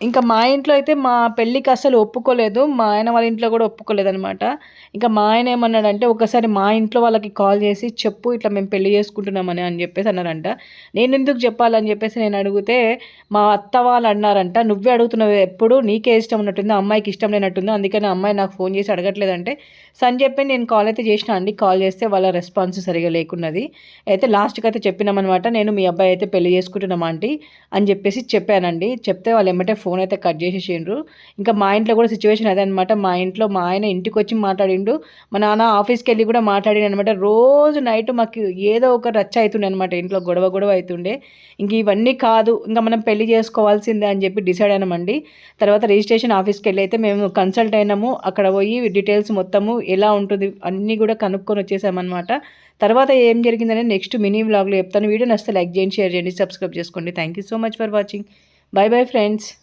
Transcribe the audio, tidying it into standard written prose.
ఇంకా మా ఇంట్లో అయితే మా పెళ్ళికి అస్సలు ఒప్పుకోలేదు. మా ఆయన వాళ్ళ ఇంట్లో గూడా ఒప్పుకోలేదనమాట. ఇంకా మా ఆయన ఏమన్నాడంటే, "ఒక్కసారి మా ఇంట్లో వాళ్ళకి కాల్ చేసి చెప్పు ఇట్లా మేము పెళ్లి చేసుకుంటున్నామని" అని జెప్పేసి అన్నారంట. నేనెందుకు జెప్పాలని జెప్పేసి నేను అడిగితే, మా అత్త వాళ్ళు అన్నారంట, "నువ్వే అడుగుతున్నావు ఎప్పుడు నీకే ఇష్టం ఉన్నట్టుంది. ఆ అమ్మాయికి ఇష్టం లేనట్టుంది. అందుకని ఆ అమ్మాయి నాకు ఫోన్ చేసి అడగట్లేదంటే" సని చెప్పి నేను కాల్ అయితే చేసినా అండి. కాల్ చేస్తే వాళ్ళ రెస్పాన్స్ సరిగ్గా లేకున్నది. అయితే లాస్ట్‌కయితే చెప్పినామనమాట. "నేను మీ అబ్బాయి అయితే పెళ్లి చేసుకుంటున్నాం ఆంటీ" అని జెప్పేసి చెప్పానండి. చెప్తే వాళ్ళు ఎమ్మటే ఫోన్ అయితే కట్ చేసేసిండ్రు. ఇంకా మా ఇంట్లో కూడా సిట్యుయేషన్ అదే అనమాట. మా ఇంట్లో మా ఆయన ఇంటికొచ్చి మాట్లాడిండు. మా నాన్న ఆఫీస్‌కెళ్ళి కూడా మాట్లాడిండనమాట. రోజు నైట్ మాకు ఏదో ఒక రచ్చ అయితుండే అనమాట. ఇంట్లో గొడవ గొడవ అయితుండే. ఇంక ఇవన్నీ కాదు, ఇంక మనం పెళ్లి చేసుకోవాల్సిందే అని చెప్పి డిసైడ్ అయినామండి. తర్వాత రిజిస్ట్రేషన్ ఆఫీస్‌కెళ్ళి అయితే మేము కన్సల్ట్ అయినాము. అక్కడ పోయి డీటెయిల్స్ మొత్తము ఎలా ఉంటుంది అన్నీ కూడా కనుక్కొని వచ్చేసామనమాట. తర్వాత ఏం జరిగిందనేది నెక్స్ట్ మినీ వ్లాగ్‌లో చెప్తాను. వీడియో నచ్చితే లైక్ చేయండి, షేర్ చేయండి, సబ్స్క్రైబ్ చేసుకోండి. Thank you so much for watching. By bye friends.